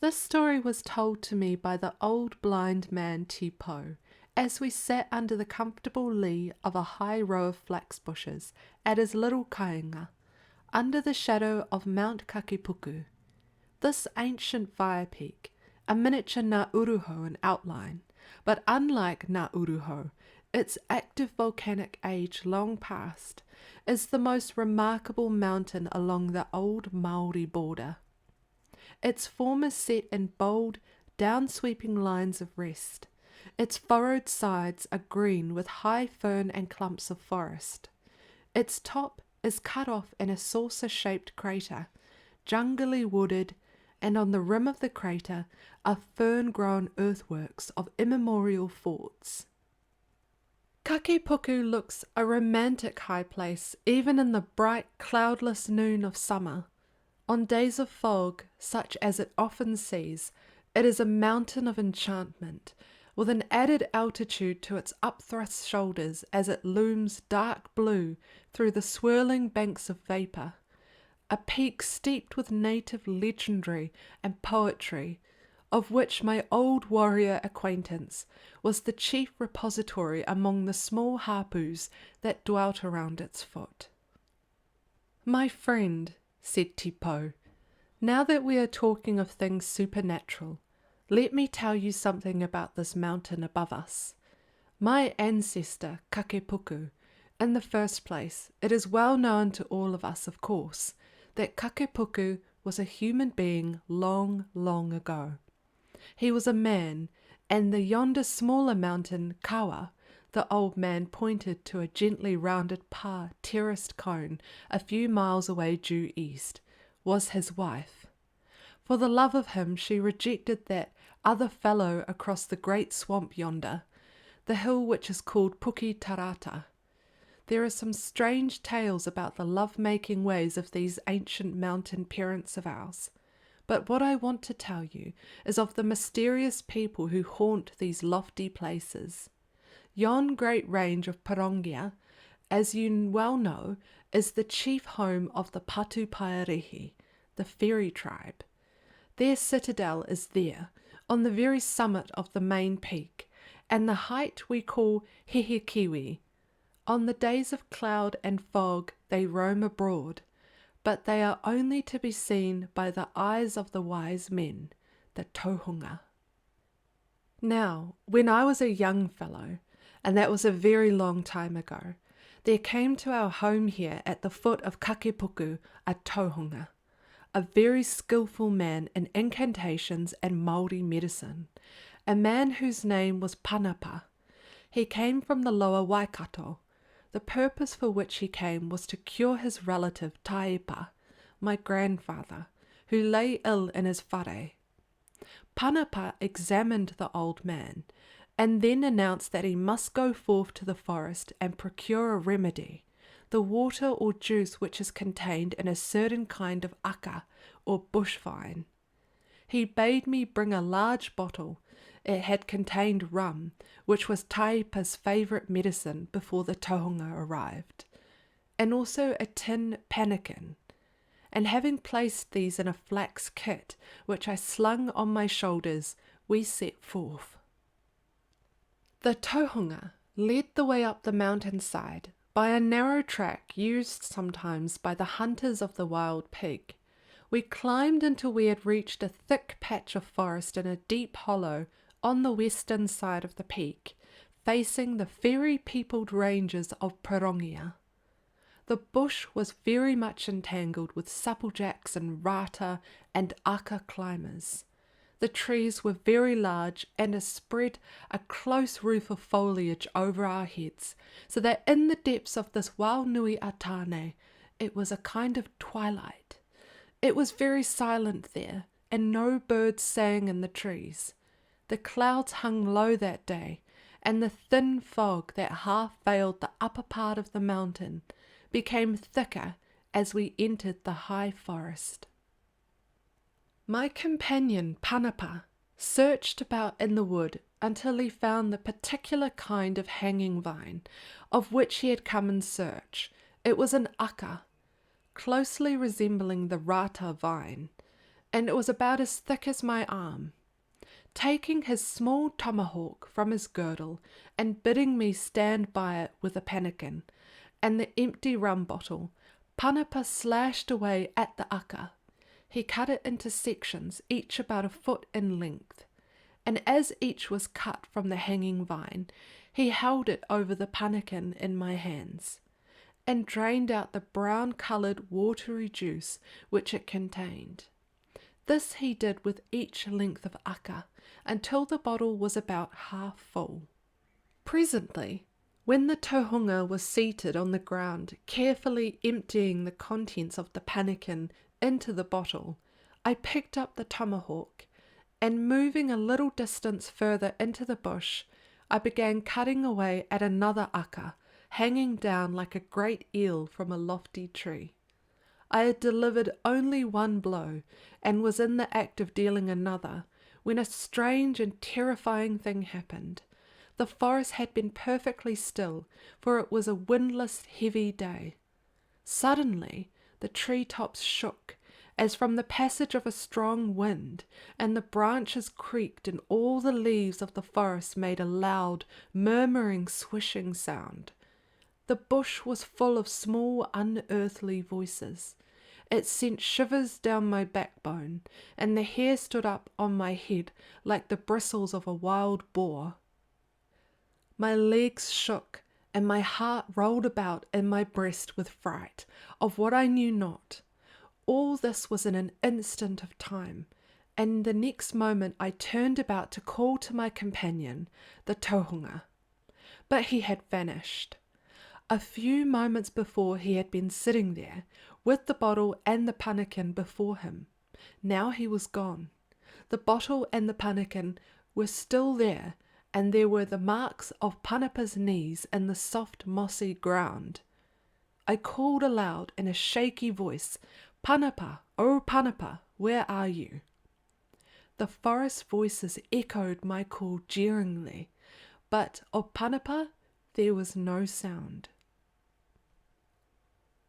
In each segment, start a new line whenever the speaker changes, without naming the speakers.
This story was told to me by the old blind man Tipo, as we sat under the comfortable lee of a high row of flax bushes at his little kāinga, under the shadow of Mount Kakepuku. This ancient fire peak, a miniature Ngā Uruhau in outline, but unlike Ngā Uruhau, its active volcanic age long past, is the most remarkable mountain along the old Māori border. Its form is set in bold, down-sweeping lines of rest. Its furrowed sides are green with high fern and clumps of forest. Its top is cut off in a saucer-shaped crater, jungly wooded, and on the rim of the crater are fern-grown earthworks of immemorial forts. Kakepuku looks a romantic high place even in the bright, cloudless noon of summer. On days of fog, such as it often sees, it is a mountain of enchantment, with an added altitude to its upthrust shoulders as it looms dark blue through the swirling banks of vapour, a peak steeped with native legendary and poetry, of which my old warrior acquaintance was the chief repository among the small hapus that dwelt around its foot. "My friend," said Tipo, "now that we are talking of things supernatural, let me tell you something about this mountain above us. My ancestor, Kakepuku, in the first place, it is well known to all of us, of course, that Kakepuku was a human being long, long ago. He was a man, and the yonder smaller mountain, Kawa, the old man pointed to a gently rounded terraced cone a few miles away due east, was his wife. For the love of him she rejected that other fellow across the great swamp yonder, the hill which is called Puki Tarata. There are some strange tales about the love-making ways of these ancient mountain parents of ours. But what I want to tell you is of the mysterious people who haunt these lofty places. Yon great range of Pirongia, as you well know, is the chief home of the Patupaiarehe, the fairy tribe. Their citadel is there, on the very summit of the main peak, and the height we call Hehekiwi. On the days of cloud and fog they roam abroad, but they are only to be seen by the eyes of the wise men, the Tohunga. Now, when I was a young fellow, and that was a very long time ago, there came to our home here at the foot of Kakepuku a Tohunga, a very skilful man in incantations and Māori medicine, a man whose name was Panapa. He came from the lower Waikato. The purpose for which he came was to cure his relative Taepa, my grandfather, who lay ill in his whare. Panapa examined the old man, and then announced that he must go forth to the forest and procure a remedy, the water or juice which is contained in a certain kind of aka, or bush vine. He bade me bring a large bottle. It had contained rum, which was Taepa's favourite medicine before the Tohunga arrived, and also a tin pannikin. And having placed these in a flax kit, which I slung on my shoulders, we set forth. The Tohunga led the way up the mountainside by a narrow track used sometimes by the hunters of the wild pig. We climbed until we had reached a thick patch of forest in a deep hollow on the western side of the peak, facing the fairy-peopled ranges of Pirongia. The bush was very much entangled with supplejacks and rata and aka climbers. The trees were very large and spread a close roof of foliage over our heads, so that in the depths of this Waunui Atane it was a kind of twilight. It was very silent there, and no birds sang in the trees. The clouds hung low that day, and the thin fog that half veiled the upper part of the mountain became thicker as we entered the high forest. My companion Panapa searched about in the wood until he found the particular kind of hanging vine of which he had come in search. It was an aka, closely resembling the rata vine, and it was about as thick as my arm. Taking his small tomahawk from his girdle and bidding me stand by it with a pannikin and the empty rum bottle, Panapa slashed away at the aka. He cut it into sections, each about a foot in length, and as each was cut from the hanging vine, he held it over the pannikin in my hands, and drained out the brown-coloured watery juice which it contained. This he did with each length of aka, until the bottle was about half full. Presently, when the tohunga was seated on the ground, carefully emptying the contents of the pannikin into the bottle, I picked up the tomahawk, and moving a little distance further into the bush, I began cutting away at another aka, hanging down like a great eel from a lofty tree. I had delivered only one blow, and was in the act of dealing another, when a strange and terrifying thing happened. The forest had been perfectly still, for it was a windless, heavy day. Suddenly, the tree-tops shook, as from the passage of a strong wind, and the branches creaked, and all the leaves of the forest made a loud, murmuring, swishing sound. The bush was full of small, unearthly voices. It sent shivers down my backbone, and the hair stood up on my head like the bristles of a wild boar. My legs shook, and my heart rolled about in my breast with fright of what I knew not. All this was in an instant of time, and the next moment I turned about to call to my companion, the tohunga. But he had vanished. A few moments before he had been sitting there, with the bottle and the pannikin before him. Now he was gone. The bottle and the pannikin were still there, and there were the marks of Panapa's knees in the soft mossy ground. I called aloud in a shaky voice, "Panapa, oh Panapa, where are you?" The forest voices echoed my call jeeringly, but of Panapa there was no sound.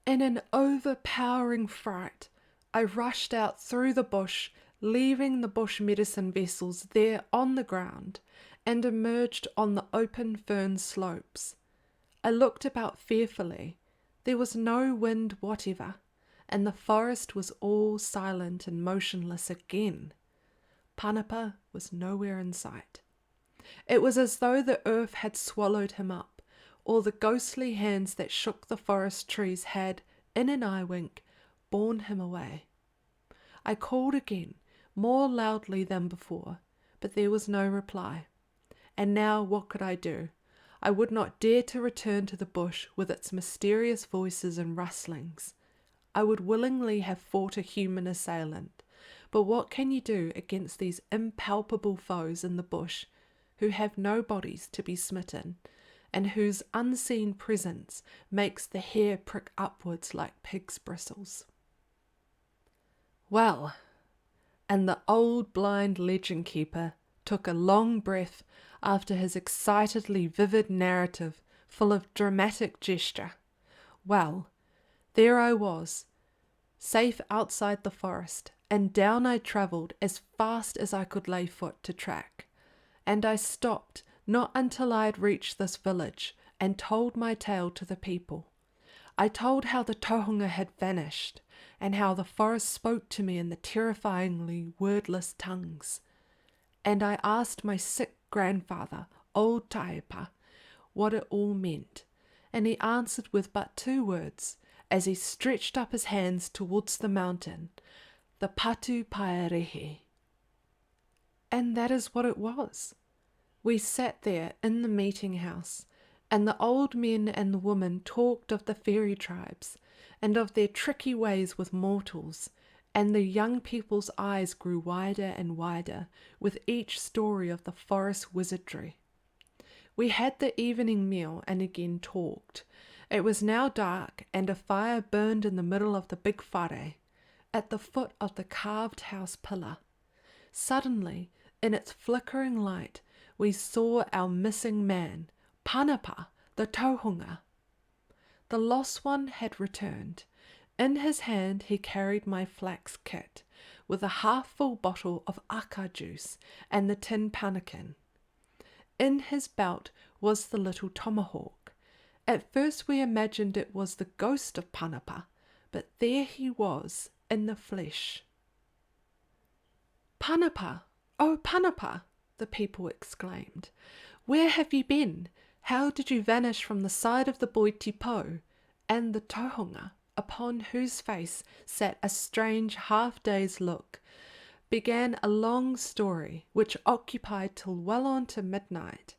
In an overpowering fright, I rushed out through the bush, leaving the bush medicine vessels there on the ground, and emerged on the open fern slopes. I looked about fearfully. There was no wind whatever, and the forest was all silent and motionless again. Panapa was nowhere in sight. It was as though the earth had swallowed him up, or the ghostly hands that shook the forest trees had, in an eye wink, borne him away. I called again, more loudly than before, but there was no reply. And now what could I do? I would not dare to return to the bush with its mysterious voices and rustlings. I would willingly have fought a human assailant, but what can you do against these impalpable foes in the bush, who have no bodies to be smitten, and whose unseen presence makes the hair prick upwards like pig's bristles? Well, and the old blind legend keeper took a long breath after his excitedly vivid narrative full of dramatic gesture. Well, there I was, safe outside the forest, and down I travelled as fast as I could lay foot to track, and I stopped not until I had reached this village, and told my tale to the people. I told how the tohunga had vanished, and how the forest spoke to me in the terrifyingly wordless tongues. And I asked my sick grandfather, old Taepa, what it all meant, and he answered with but 2 words, as he stretched up his hands towards the mountain, the Patupaiarehe. And that is what it was. We sat there in the meeting house, and the old men and the women talked of the fairy tribes, and of their tricky ways with mortals, and the young people's eyes grew wider and wider with each story of the forest wizardry. We had the evening meal and again talked. It was now dark, and a fire burned in the middle of the big whare, at the foot of the carved house pillar. Suddenly, in its flickering light, we saw our missing man, Panapa, the tohunga. The lost one had returned. In his hand he carried my flax kit, with a half-full bottle of aka juice and the tin pannikin. In his belt was the little tomahawk. At first we imagined it was the ghost of Panapa, but there he was in the flesh. "Panapa! Oh, Panapa!" the people exclaimed. "Where have you been? How did you vanish from the side of the Boitipo?" And the Tohunga, upon whose face sat a strange half-dazed look, began a long story which occupied till well on to midnight,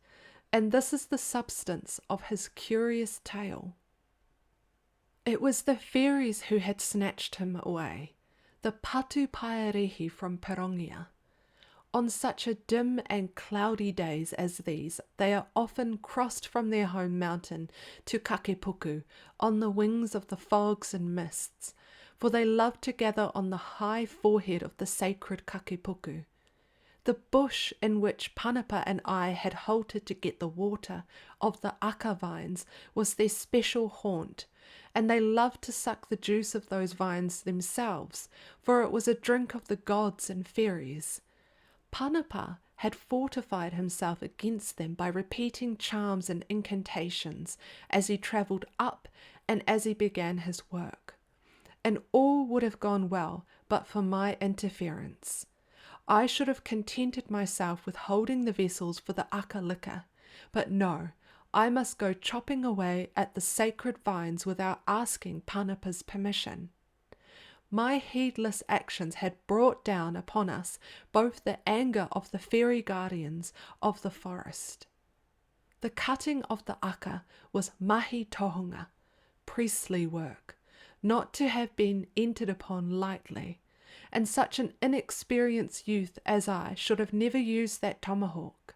and this is the substance of his curious tale. It was the fairies who had snatched him away, the Patupaiarehe from Pirongia. On such a dim and cloudy days as these, they are often crossed from their home mountain to Kakepuku on the wings of the fogs and mists, for they love to gather on the high forehead of the sacred Kakepuku. The bush in which Panapa and I had halted to get the water of the aka vines was their special haunt, and they loved to suck the juice of those vines themselves, for it was a drink of the gods and fairies. Panapa had fortified himself against them by repeating charms and incantations as he travelled up and as he began his work. And all would have gone well but for my interference. I should have contented myself with holding the vessels for the aka liquor, but no, I must go chopping away at the sacred vines without asking Panapa's permission. My heedless actions had brought down upon us both the anger of the fairy guardians of the forest. The cutting of the aka was mahi tohunga, priestly work, not to have been entered upon lightly, and such an inexperienced youth as I should have never used that tomahawk.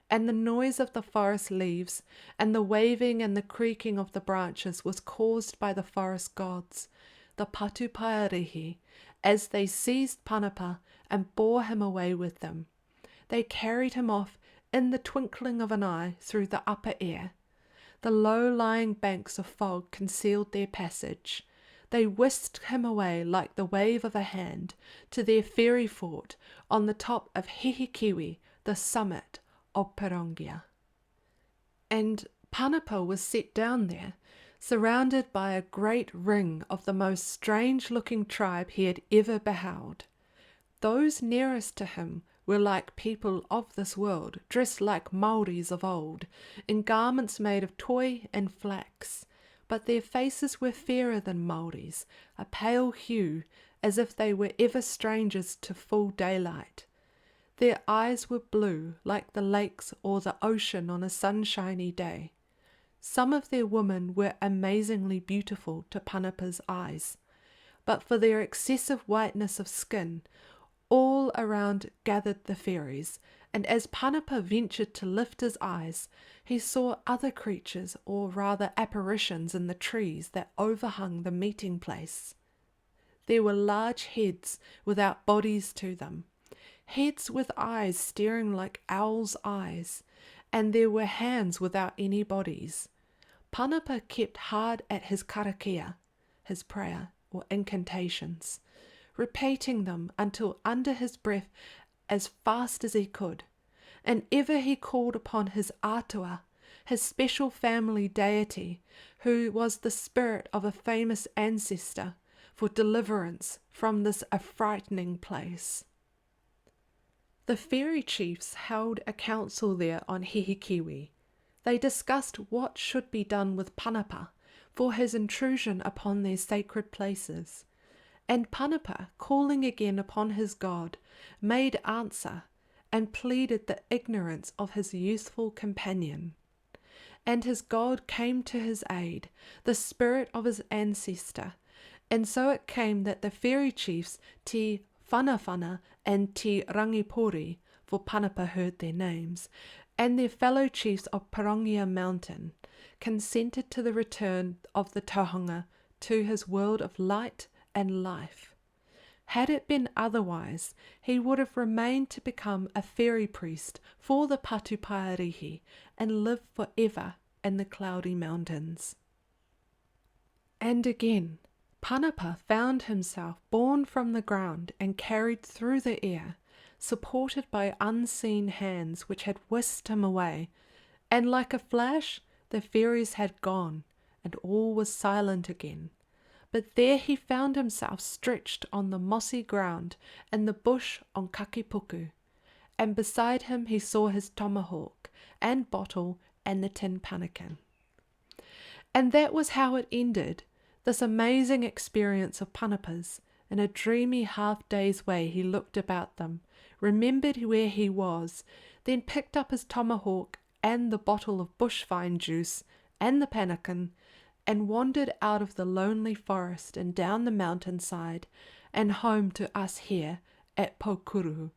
And the noise of the forest leaves, and the waving and the creaking of the branches was caused by the forest gods, the Patupaiarehe, as they seized Panapa and bore him away with them. They carried him off in the twinkling of an eye through the upper air. The low-lying banks of fog concealed their passage. They whisked him away like the wave of a hand to their fairy fort on the top of Hihikiwi, the summit of Pirongia. And Panapa was set down there, surrounded by a great ring of the most strange-looking tribe he had ever beheld. Those nearest to him were like people of this world, dressed like Māoris of old, in garments made of toy and flax, but their faces were fairer than Māoris, a pale hue, as if they were ever strangers to full daylight. Their eyes were blue, like the lakes or the ocean on a sunshiny day. Some of their women were amazingly beautiful to Panapa's eyes, but for their excessive whiteness of skin, all around gathered the fairies, and as Panapa ventured to lift his eyes, he saw other creatures, or rather apparitions, in the trees that overhung the meeting place. There were large heads without bodies to them, heads with eyes staring like owls' eyes, and there were hands without any bodies. Panapa kept hard at his karakia, his prayer or incantations, repeating them until under his breath as fast as he could, and ever he called upon his atua, his special family deity, who was the spirit of a famous ancestor, for deliverance from this affrightening place. The fairy chiefs held a council there on Hihikiwi. They discussed what should be done with Panapa for his intrusion upon their sacred places, and Panapa, calling again upon his god, made answer and pleaded the ignorance of his youthful companion. And his god came to his aid, the spirit of his ancestor, and so it came that the fairy chiefs Te Whanawhana and Te Rangipori, for Panapa heard their names, and their fellow chiefs of Pirongia Mountain, consented to the return of the Tohunga to his world of light and life. Had it been otherwise, he would have remained to become a fairy priest for the Patupaiarehe and live forever in the cloudy mountains. And again, Panapa found himself borne from the ground and carried through the air, supported by unseen hands which had whisked him away, and like a flash the fairies had gone, and all was silent again. But there he found himself stretched on the mossy ground in the bush on Kakepuku, and beside him he saw his tomahawk and bottle and the tin pannikin. And that was how it ended, this amazing experience of Panapa's. In a dreamy half-dazed way he looked about them, remembered where he was, then picked up his tomahawk and the bottle of bushvine juice and the pannikin, and wandered out of the lonely forest and down the mountainside and home to us here at Pokuru.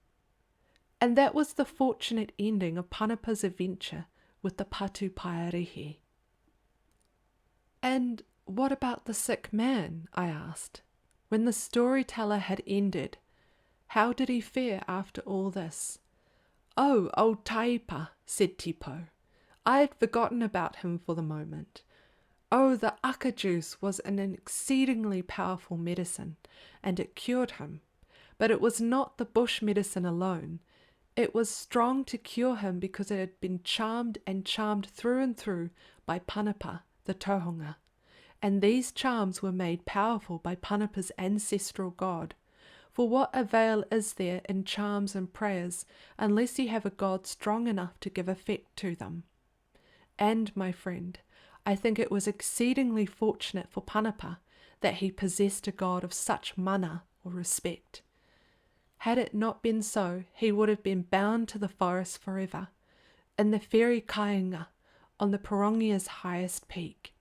And that was the fortunate ending of Panapa's adventure with the Patupaiarehe. And what about the sick man? I asked. When the storyteller had ended, how did he fare after all this? Oh, old Taipa, said Tipo. I had forgotten about him for the moment. Oh, the aka juice was an exceedingly powerful medicine, and it cured him. But it was not the bush medicine alone. It was strong to cure him because it had been charmed and charmed through and through by Panapa, the Tohunga. And these charms were made powerful by Panapa's ancestral god. For what avail is there in charms and prayers unless you have a god strong enough to give effect to them? And, my friend, I think it was exceedingly fortunate for Panapa that he possessed a god of such mana or respect. Had it not been so, he would have been bound to the forest forever, in the fairy kainga, on the Pirongia's highest peak,